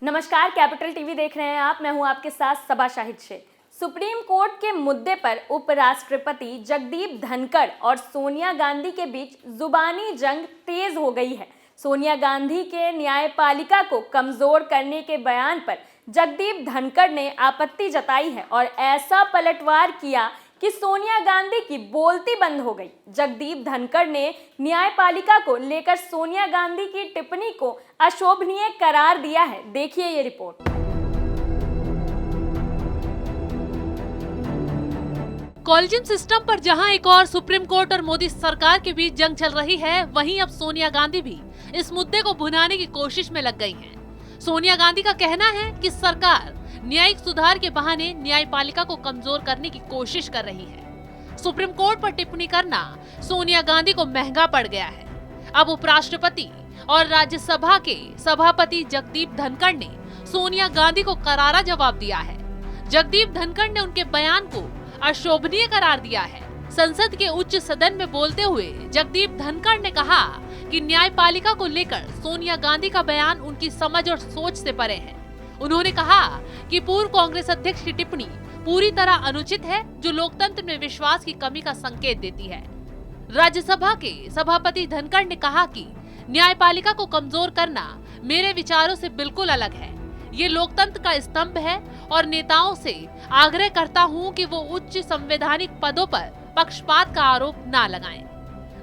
नमस्कार, capital TV देख रहे हैं आप। मैं हूं आपके साथ सबा शाहिद शेख। सुप्रीम कोर्ट के मुद्दे पर उपराष्ट्रपति जगदीप धनखड़ और सोनिया गांधी के बीच जुबानी जंग तेज हो गई है। सोनिया गांधी के न्यायपालिका को कमजोर करने के बयान पर जगदीप धनखड़ ने आपत्ति जताई है और ऐसा पलटवार किया कि सोनिया गांधी की बोलती बंद हो गई। जगदीप धनखड़ ने न्यायपालिका को लेकर सोनिया गांधी की टिप्पणी को अशोभनीय करार दिया है। देखिए ये रिपोर्ट। कॉलेजियम सिस्टम पर जहां एक और सुप्रीम कोर्ट और मोदी सरकार के बीच जंग चल रही है, वहीं अब सोनिया गांधी भी इस मुद्दे को भुनाने की कोशिश में लग गई हैं। सोनिया गांधी का कहना है कि सरकार न्यायिक सुधार के बहाने न्यायपालिका को कमजोर करने की कोशिश कर रही है। सुप्रीम कोर्ट पर टिप्पणी करना सोनिया गांधी को महंगा पड़ गया है। अब उपराष्ट्रपति और राज्यसभा के सभापति जगदीप धनखड़ ने सोनिया गांधी को करारा जवाब दिया है। जगदीप धनखड़ ने उनके बयान को अशोभनीय करार दिया है। संसद के उच्च सदन में बोलते हुए जगदीप धनखड़ ने कहा कि न्यायपालिका को लेकर सोनिया गांधी का बयान उनकी समझ और सोच से परे है। उन्होंने कहा कि पूर्व कांग्रेस अध्यक्ष की टिप्पणी पूरी तरह अनुचित है, जो लोकतंत्र में विश्वास की कमी का संकेत देती है। राज्यसभा के सभापति धनखड़ ने कहा कि न्यायपालिका को कमजोर करना मेरे विचारों से बिल्कुल अलग है। ये लोकतंत्र का स्तंभ है और नेताओं से आग्रह करता हूं कि वो उच्च संवैधानिक पदों पर पक्षपात का आरोप न लगाएं।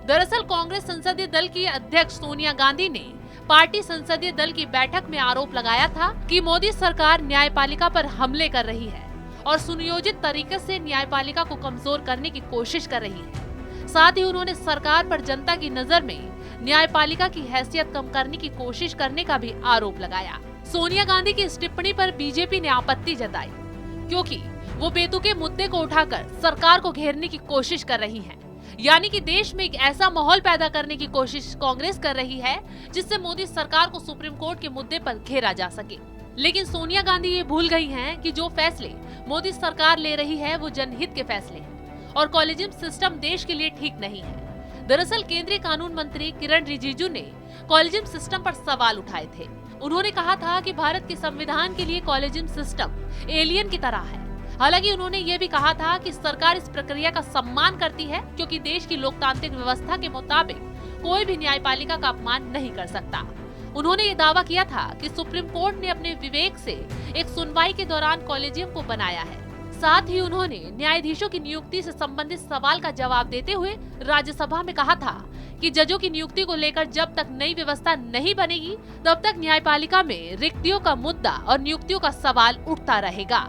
दरअसल कांग्रेस संसदीय दल की अध्यक्ष सोनिया गांधी ने पार्टी संसदीय दल की बैठक में आरोप लगाया था कि मोदी सरकार न्यायपालिका पर हमले कर रही है और सुनियोजित तरीके से न्यायपालिका को कमजोर करने की कोशिश कर रही है। साथ ही उन्होंने सरकार पर जनता की नजर में न्यायपालिका की हैसियत कम करने की कोशिश करने का भी आरोप लगाया। सोनिया गांधी की इस टिप्पणी पर बीजेपी ने आपत्ति जताई, क्योंकि वो बेतुके मुद्दे को उठाकर सरकार को घेरने की कोशिश कर रही है। यानी कि देश में एक ऐसा माहौल पैदा करने की कोशिश कांग्रेस कर रही है जिससे मोदी सरकार को सुप्रीम कोर्ट के मुद्दे पर घेरा जा सके। लेकिन सोनिया गांधी ये भूल गई हैं कि जो फैसले मोदी सरकार ले रही है वो जनहित के फैसले हैं और कॉलेजियम सिस्टम देश के लिए ठीक नहीं है। दरअसल केंद्रीय कानून मंत्री किरण रिजिजू ने कॉलेजियम सिस्टम पर सवाल उठाए थे। उन्होंने कहा था कि भारत के संविधान के लिए कॉलेजियम सिस्टम एलियन की तरह है। हालांकि उन्होंने ये भी कहा था कि सरकार इस प्रक्रिया का सम्मान करती है, क्योंकि देश की लोकतांत्रिक व्यवस्था के मुताबिक कोई भी न्यायपालिका का अपमान नहीं कर सकता। उन्होंने ये दावा किया था कि सुप्रीम कोर्ट ने अपने विवेक से एक सुनवाई के दौरान कॉलेजियम को बनाया है। साथ ही उन्होंने न्यायाधीशों की नियुक्ति से संबंधित सवाल का जवाब देते हुए राज्यसभा में कहा था कि जजों की नियुक्ति को लेकर जब तक नई व्यवस्था नहीं बनेगी, तब तक न्यायपालिका में रिक्तियों का मुद्दा और नियुक्तियों का सवाल उठता रहेगा।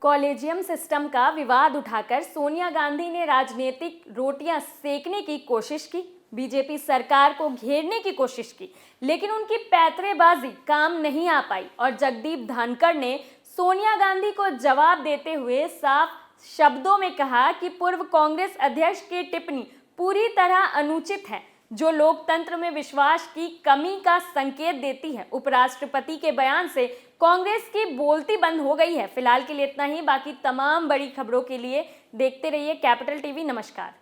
कॉलेजियम सिस्टम का विवाद उठाकर सोनिया गांधी ने राजनीतिक रोटियां सेकने की कोशिश की, बीजेपी सरकार को घेरने की कोशिश की, लेकिन उनकी पैंतरेबाजी काम नहीं आ पाई और जगदीप धनखड़ ने सोनिया गांधी को जवाब देते हुए साफ शब्दों में कहा कि पूर्व कांग्रेस अध्यक्ष की टिप्पणी पूरी तरह अनुचित है, जो लोकतंत्र में विश्वास की कमी का संकेत देती है। उपराष्ट्रपति के बयान से कांग्रेस की बोलती बंद हो गई है। फिलहाल के लिए इतना ही। बाकी तमाम बड़ी खबरों के लिए देखते रहिए कैपिटल टीवी। नमस्कार।